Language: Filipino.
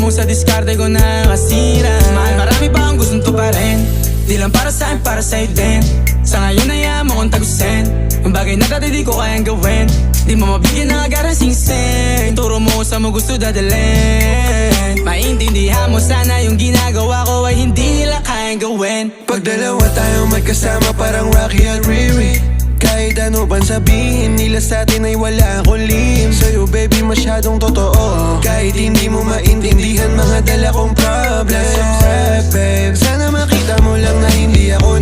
mo sa diskarte ko na kasira. Mahal, marami pa ang gustong tuparin. Di lang para sa'kin, para sa'yo din. Sa ngayon ayaw mo kong tagusin yung bagay na dati di ko kayang gawin. Di mo mabigyan ng agarang singsing. Turo mo sa mo gusto dadalhin. Maintindihan mo sana yung ginagawa ko ay hindi nila kayang gawin. Pag dalawa tayo magkasama parang Rocky at Riri. Kahit ano bang sabihin nila sa'tin ay wala akong lihim. Sa'yo baby masyadong totoo. Kahit hindi mo maintindihan mga dala kong problems. Babe, sana makita mo lang na hindi ako